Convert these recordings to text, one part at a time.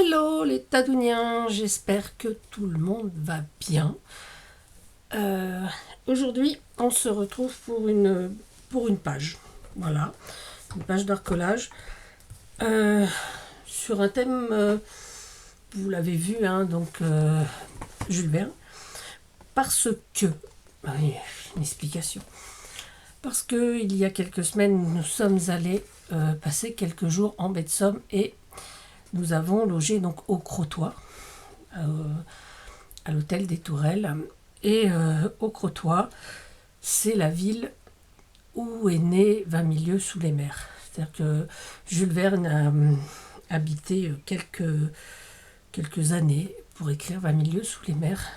Hello les Tadouniens, j'espère que tout le monde va bien. Aujourd'hui, on se retrouve pour une page. Voilà, une page d'arcolage sur un thème, vous l'avez vu, hein, donc Jules Verne. Parce que, oui, une explication. Parce que il y a quelques semaines, nous sommes allés passer quelques jours en baie de Somme et nous avons logé donc au Crotoy, à l'hôtel des Tourelles. Et au Crotoy, c'est la ville où est né 20 000 lieues sous les mers. C'est-à-dire que Jules Verne a habité quelques années pour écrire 20 000 lieues sous les mers.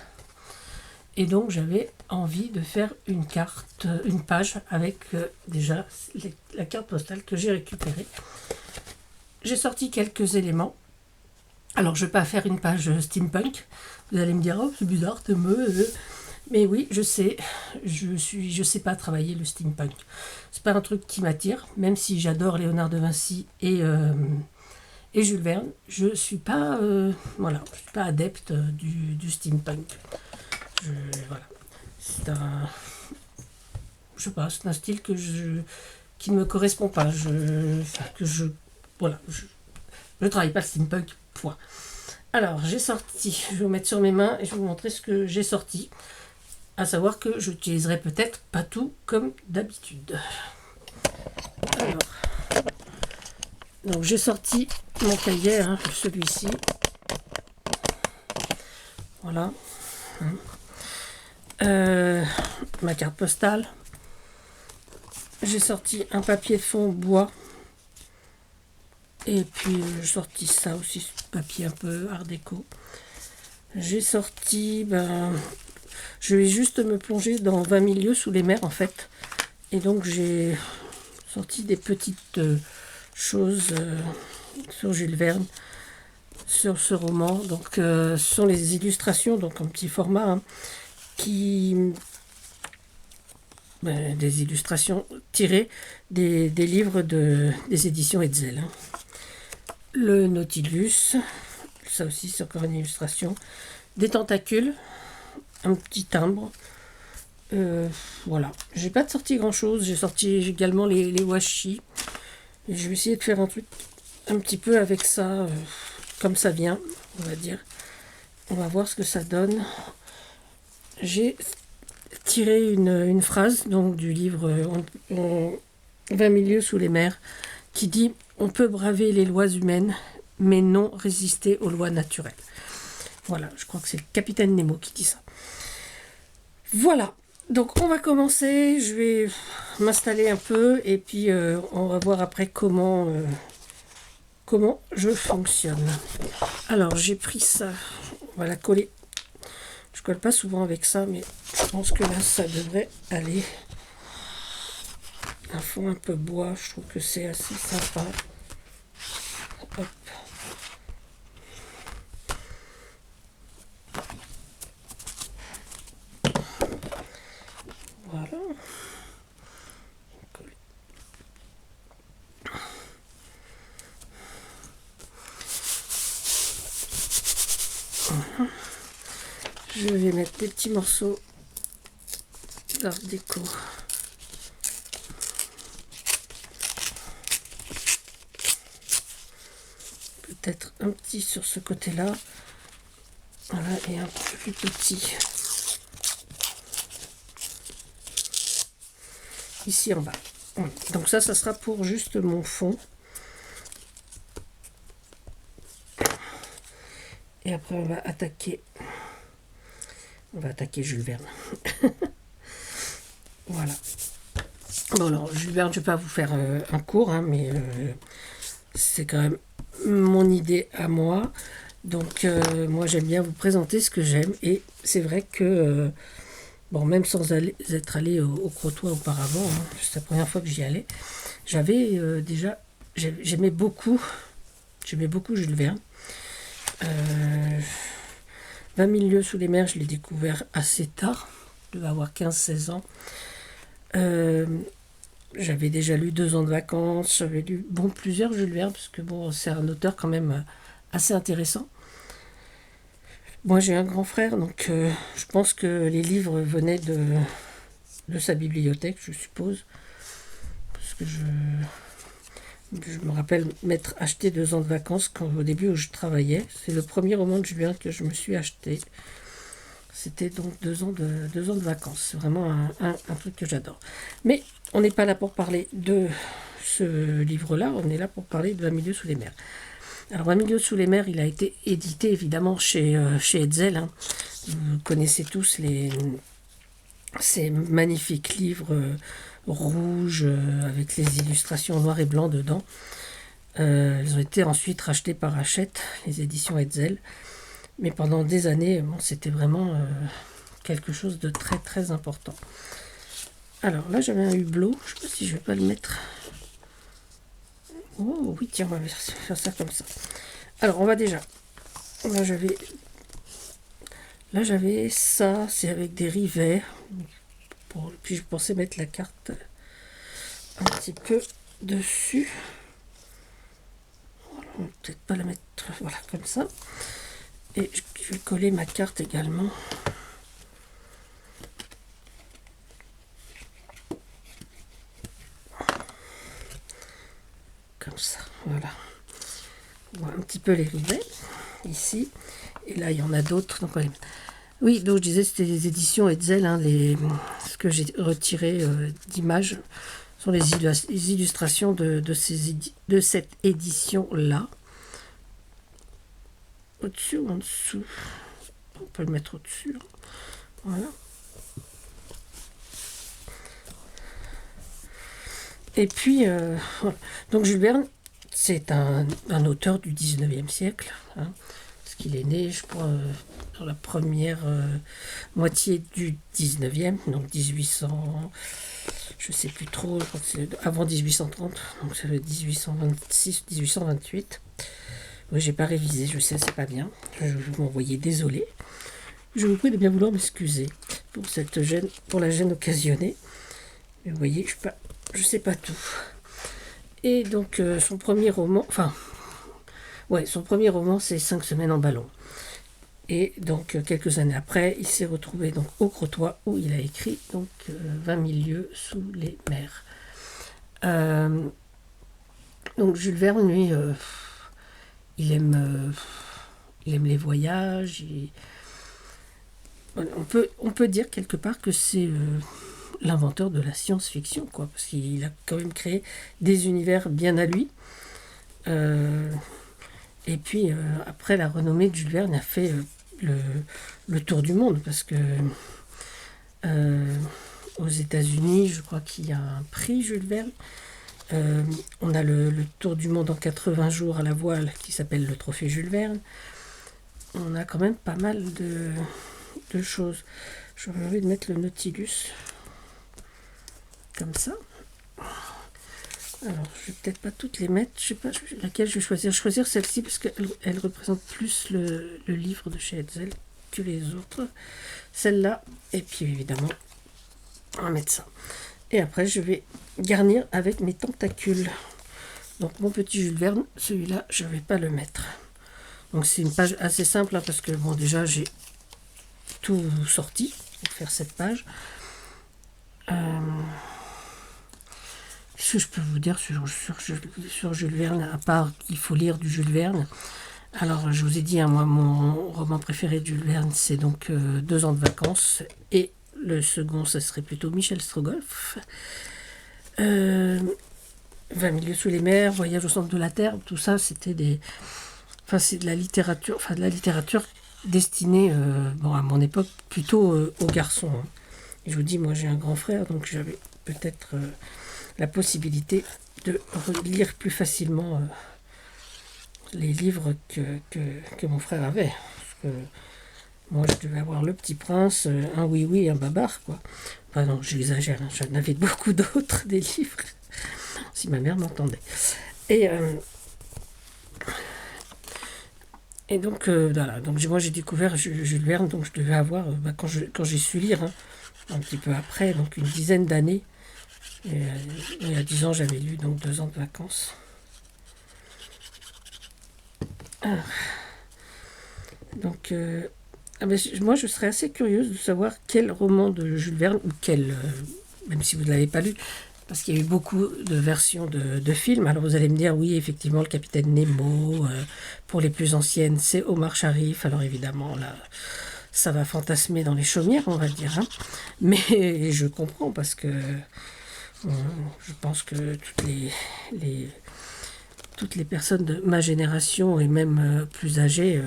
Et donc j'avais envie de faire une page avec déjà la carte postale que j'ai récupérée. J'ai sorti quelques éléments. Alors je ne vais pas faire une page steampunk. Vous allez me dire, oh c'est bizarre, mais oui, je sais, je sais pas travailler le steampunk. C'est pas un truc qui m'attire, même si j'adore Léonard de Vinci et Jules Verne. Je suis pas, je suis pas adepte du steampunk. Voilà, c'est un, je sais pas, c'est un style qui ne me correspond pas. Je travaille pas le steampunk. Point. Alors, j'ai sorti, je vais vous mettre sur mes mains et je vais vous montrer ce que j'ai sorti. À savoir que j'utiliserai peut-être pas tout comme d'habitude. Alors, donc j'ai sorti mon cahier, hein, celui-ci. Voilà. Ma carte postale. J'ai sorti un papier de fond bois. Et puis j'ai sorti ça aussi, ce papier un peu art déco. J'ai sorti, je vais juste me plonger dans 20 000 lieues sous les mers en fait. Et donc j'ai sorti des petites choses sur Jules Verne, sur ce roman. Donc ce sont les illustrations, donc en petit format, hein, des illustrations tirées des livres des éditions Hetzel. Hein. Le Nautilus, ça aussi c'est encore une illustration. Des tentacules, un petit timbre. Voilà, j'ai pas sorti grand chose. J'ai sorti également les washi. Je vais essayer de faire un truc un petit peu avec ça, comme ça vient, on va dire. On va voir ce que ça donne. J'ai tiré une phrase donc du livre 20 000 lieues sous les mers qui dit « On peut braver les lois humaines, mais non résister aux lois naturelles ». Voilà, je crois que c'est le capitaine Nemo qui dit ça. Voilà, donc on va commencer, je vais m'installer un peu et puis on va voir après comment je fonctionne. Alors j'ai pris ça, on va la coller. Je colle pas souvent avec ça, mais je pense que là ça devrait aller. Un fond un peu bois, je trouve que c'est assez sympa. Hop. Voilà. Je vais mettre des petits morceaux d'art déco. Peut-être un petit sur ce côté-là. Voilà, et un peu plus petit ici en bas. Donc ça sera pour juste mon fond. Et après on va attaquer Jules Verne. Voilà. Bon alors Jules Verne, je ne vais pas vous faire un cours, hein, mais c'est quand même mon idée à moi. Donc moi j'aime bien vous présenter ce que j'aime. Et c'est vrai que même sans être allé au Crotoy auparavant, hein, c'est la première fois que j'y allais, j'aimais beaucoup Jules Verne. 20 000 lieues sous les mers, je l'ai découvert assez tard, je devais avoir 15-16 ans. J'avais déjà lu 2 ans de vacances, j'avais lu plusieurs Jules Verne, parce que c'est un auteur quand même assez intéressant. Moi, j'ai un grand frère, donc je pense que les livres venaient de sa bibliothèque, je suppose. Parce que je me rappelle m'être acheté 2 ans de vacances au début où je travaillais. C'est le premier roman de Jules Verne que je me suis acheté. C'était donc 2 ans de vacances. C'est vraiment un truc que j'adore. Mais on n'est pas là pour parler de ce livre-là, on est là pour parler de 20 milieux sous les mers. Alors 20 milieux sous les mers, il a été édité évidemment chez Hetzel. Hein. Vous connaissez tous ces magnifiques livres rouges avec les illustrations noir et blanc dedans. Ils ont été ensuite rachetés par Hachette, les éditions Hetzel. Mais pendant des années, bon, c'était vraiment quelque chose de très très important. Alors là, j'avais un hublot. Je ne sais pas si je vais pas le mettre. Oh oui, tiens, on va faire ça comme ça. Alors, on va déjà. Là, j'avais ça. C'est avec des rivets. Puis je pensais mettre la carte un petit peu dessus. Voilà, on va peut-être pas la mettre. Voilà, comme ça. Et je vais coller ma carte également. Comme ça, voilà. On voit un petit peu les rivets ici. Et là, il y en a d'autres. Donc, oui, donc je disais, c'était les éditions Hetzel. Hein, ce que j'ai retiré d'images sont les illustrations de cette édition-là. Au-dessus ou en dessous? On peut le mettre au-dessus. Voilà. Et puis, voilà. Donc Jules Verne, c'est un auteur du 19e siècle. Hein, parce qu'il est né, je crois, dans la première moitié du 19e, donc 1800, je sais plus trop, je crois que c'est avant 1830, donc ça fait 1826, 1828. Oui, j'ai pas révisé, je sais, c'est pas bien. Je vais vous m'envoyer, désolé. Je vous prie de bien vouloir m'excuser pour la gêne occasionnée. Mais vous voyez, je sais pas tout. Et donc son premier roman, c'est 5 semaines en ballon. Et donc quelques années après, il s'est retrouvé donc au Crotoy où il a écrit donc 20 milieux sous les mers. Donc Jules Verne, lui, il aime les voyages. On peut dire quelque part que c'est l'inventeur de la science-fiction, quoi, parce qu'il a quand même créé des univers bien à lui. Et puis après, la renommée de Jules Verne a fait le tour du monde, parce que aux États-Unis, je crois qu'il y a un prix Jules Verne. On a le tour du monde en 80 jours à la voile qui s'appelle le trophée Jules Verne. On a quand même pas mal de choses. J'aurais envie de mettre le Nautilus comme ça. Alors, je vais peut-être pas toutes les mettre. Je sais pas laquelle je vais choisir. Je vais choisir celle-ci parce qu'elle représente plus le livre de chez Hetzel que les autres. Celle-là. Et puis évidemment, on va mettre ça. Et après, je vais garnir avec mes tentacules. Donc mon petit Jules Verne, celui-là, je ne vais pas le mettre. Donc c'est une page assez simple hein, parce que bon déjà j'ai tout sorti pour faire cette page. Ce que je peux vous dire sur Jules Verne, à part qu'il faut lire du Jules Verne. Alors je vous ai dit, hein, moi mon roman préféré de Jules Verne c'est donc 2 ans de vacances et le second ce serait plutôt Michel Strogoff. 20 milieux sous les mers, Voyage au centre de la Terre, tout ça c'était c'est de la littérature, destinée, à mon époque, plutôt aux garçons. Hein. Et je vous dis, moi j'ai un grand frère, donc j'avais peut-être la possibilité de lire plus facilement les livres que mon frère avait. Parce que moi je devais avoir Le Petit Prince, un Oui-Oui et un Babar, quoi. Enfin non, j'exagère, hein, j'en avais beaucoup d'autres, des livres, si ma mère m'entendait. Et donc, voilà. Donc, moi, j'ai découvert Jules Verne, donc je devais avoir, quand j'ai su lire, hein, un petit peu après, donc une dizaine d'années. Et, il y a 10 ans, j'avais lu donc 2 ans de vacances. Donc, moi, je serais assez curieuse de savoir quel roman de Jules Verne, ou quel, même si vous ne l'avez pas lu, parce qu'il y a eu beaucoup de versions de films. Alors vous allez me dire, oui, effectivement, le Capitaine Nemo, pour les plus anciennes, c'est Omar Sharif. Alors évidemment, là, ça va fantasmer dans les chaumières, on va dire. Hein. Mais je comprends, parce que je pense que toutes les personnes de ma génération, et même plus âgées,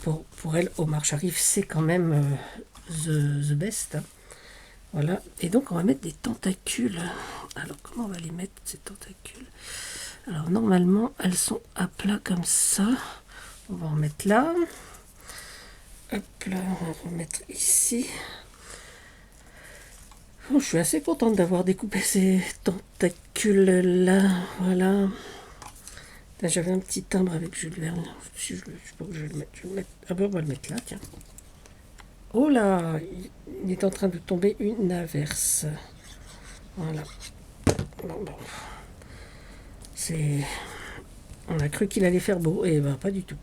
pour elles, Omar Sharif, c'est quand même the best. Hein. Voilà. Et donc, on va mettre des tentacules. Alors, comment on va les mettre, ces tentacules? Alors, normalement, elles sont à plat comme ça. On va en mettre là. Hop là, on va remettre ici. Oh, je suis assez contente d'avoir découpé ces tentacules-là. Voilà. Là, j'avais un petit timbre avec Jules Verne. Si je sais pas où je vais le mettre. Ah ben, on va le mettre là, tiens. Oh là, il est en train de tomber une averse. Voilà. Bon. On a cru qu'il allait faire beau, et ben pas du tout.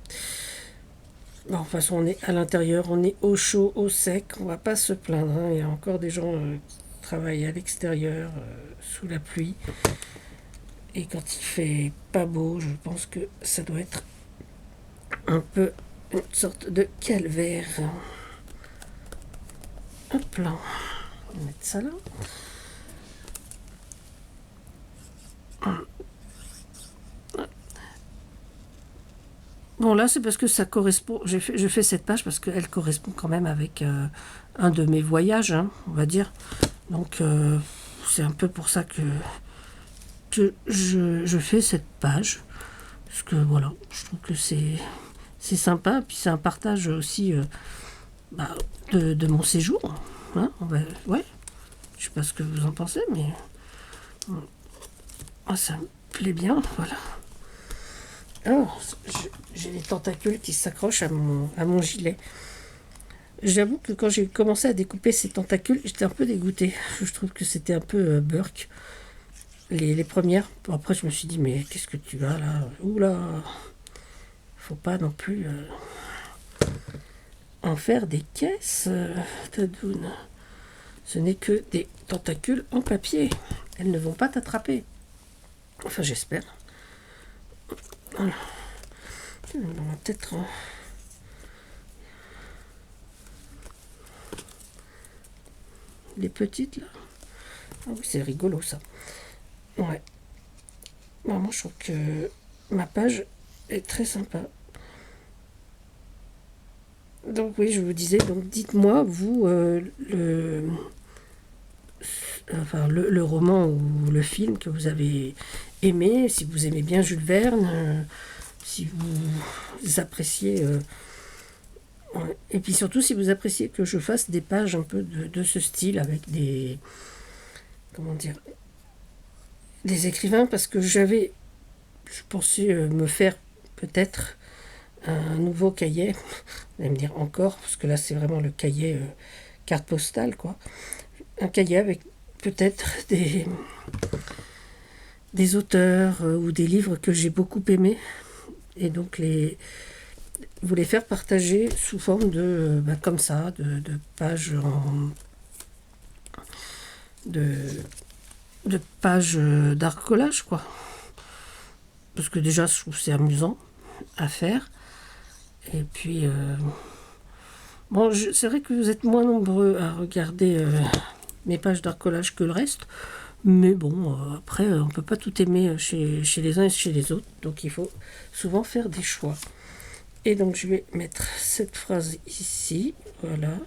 Bon, de toute façon, on est à l'intérieur, on est au chaud, au sec, on va pas se plaindre. Hein. Il y a encore des gens qui travaillent à l'extérieur, sous la pluie. Et quand il fait pas beau, je pense que ça doit être un peu une sorte de calvaire. Hop là, on va mettre ça là. Bon, là, c'est parce que ça correspond. Je fais cette page parce qu'elle correspond quand même avec un de mes voyages, hein, on va dire. Donc, c'est un peu pour ça que je fais cette page. Parce que, voilà, je trouve que c'est sympa. Puis, c'est un partage aussi de mon séjour. Hein, ouais. Je sais pas ce que vous en pensez, mais ça me plaît bien. Voilà. Alors, j'ai les tentacules qui s'accrochent à mon gilet. J'avoue que quand j'ai commencé à découper ces tentacules, j'étais un peu dégoûtée. Je trouve que c'était un peu Burke. Les premières. Après, je me suis dit, mais qu'est-ce que tu as là? Oula! Faut pas non plus en faire des caisses, Tadoun. Ce n'est que des tentacules en papier. Elles ne vont pas t'attraper. Enfin, j'espère. Voilà. On va peut-être... les petites, là. Ah oui, c'est rigolo, ça. Ouais. Bon, moi, je trouve que ma page est très sympa. Donc, oui, je vous disais, donc dites-moi, vous, le roman ou le film que vous avez aimé, si vous aimez bien Jules Verne, si vous appréciez... ouais. Et puis surtout, si vous appréciez que je fasse des pages un peu de ce style, avec des... comment dire... des écrivains, parce que je pensais me faire peut-être un nouveau cahier. Vous allez me dire encore, parce que là c'est vraiment le cahier carte postale, quoi. Un cahier avec peut-être des auteurs ou des livres que j'ai beaucoup aimés, et donc vous les faire partager sous forme de comme ça, de pages de pages d'art collage, quoi. Parce que déjà, je trouve que c'est amusant à faire. Et puis, bon, c'est vrai que vous êtes moins nombreux à regarder mes pages d'art collage que le reste. Mais bon, après, on ne peut pas tout aimer chez les uns et chez les autres. Donc, il faut souvent faire des choix. Et donc, je vais mettre cette phrase ici. Voilà.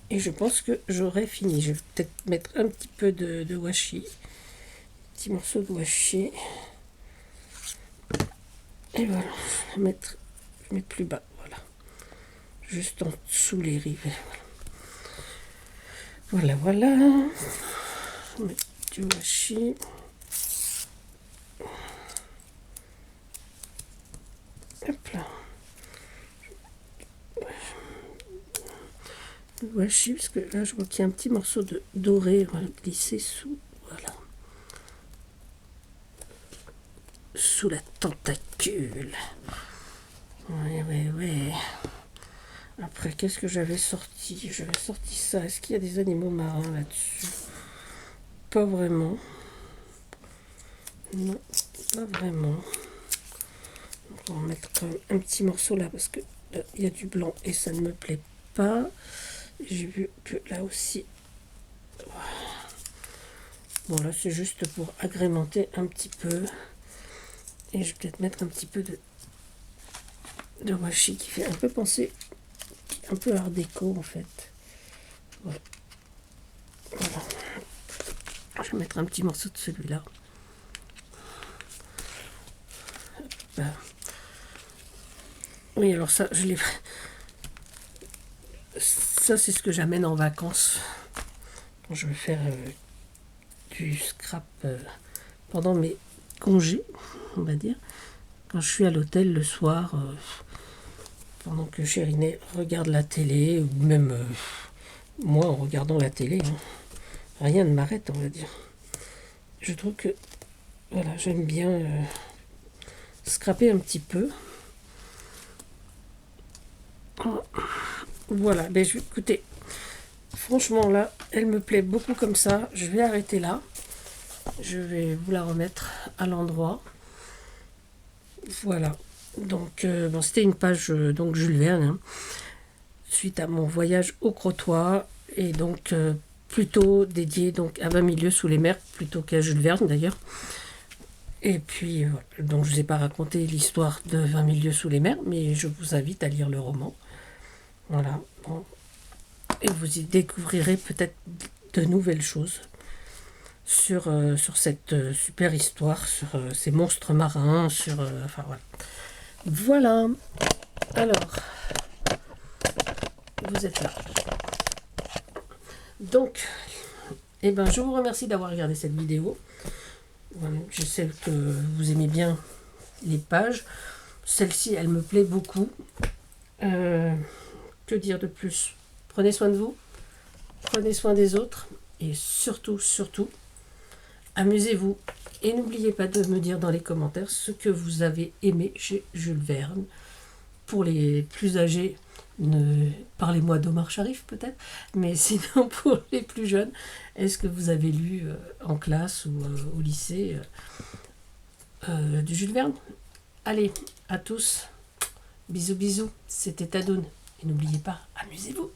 Et je pense que j'aurai fini. Je vais peut-être mettre un petit peu de washi. Petit morceau de washi. Et voilà. Je vais mettre plus bas. Voilà. Juste en dessous les rivets. Voilà. Voilà. Je vais mettre du washi. Hop là. Le washi, parce que là, je vois qu'il y a un petit morceau de doré. On va le glisser sous. Voilà. Sous la tentacule. minuscule. Ouais. Après, qu'est-ce que j'avais sorti? J'avais sorti ça. Est-ce qu'il y a des animaux marins là-dessus? Pas vraiment. Non, pas vraiment. Donc, on va mettre quand même un petit morceau là parce que là, il y a du blanc et ça ne me plaît pas. J'ai vu que là aussi. Bon, là, c'est juste pour agrémenter un petit peu. Et je vais peut-être mettre un petit peu de washi qui fait un peu penser, un peu art déco en fait. Voilà. Je vais mettre un petit morceau de celui-là. Oui, alors ça, ça, c'est ce que j'amène en vacances. Quand je vais faire du scrap pendant mes congés, on va dire. Quand je suis à l'hôtel le soir, pendant que Chérinet regarde la télé, ou même moi en regardant la télé, hein, rien ne m'arrête, on va dire. Je trouve que, voilà, j'aime bien scraper un petit peu. Voilà, ben écoutez, franchement là, elle me plaît beaucoup comme ça. Je vais arrêter là. Je vais vous la remettre à l'endroit. Voilà. Donc, bon, c'était une page donc Jules Verne, hein, suite à mon voyage au Crotoy, et donc plutôt dédié donc à 20 000 lieues sous les mers plutôt qu'à Jules Verne d'ailleurs. Et puis, voilà. Donc je ne vous ai pas raconté l'histoire de 20 000 lieues sous les mers, mais je vous invite à lire le roman. Voilà. Bon. Et vous y découvrirez peut-être de nouvelles choses sur cette super histoire, sur ces monstres marins, enfin voilà. Voilà. Alors, vous êtes là. Donc, je vous remercie d'avoir regardé cette vidéo. Je sais que vous aimez bien les pages. Celle-ci, elle me plaît beaucoup. Que dire de plus? Prenez soin de vous, prenez soin des autres, et surtout, amusez-vous. Et n'oubliez pas de me dire dans les commentaires ce que vous avez aimé chez Jules Verne. Pour les plus âgés, parlez-moi d'Omar Sharif peut-être, mais sinon pour les plus jeunes, est-ce que vous avez lu en classe ou au lycée du Jules Verne? Allez, à tous, bisous, c'était Tadoun. Et n'oubliez pas, amusez-vous.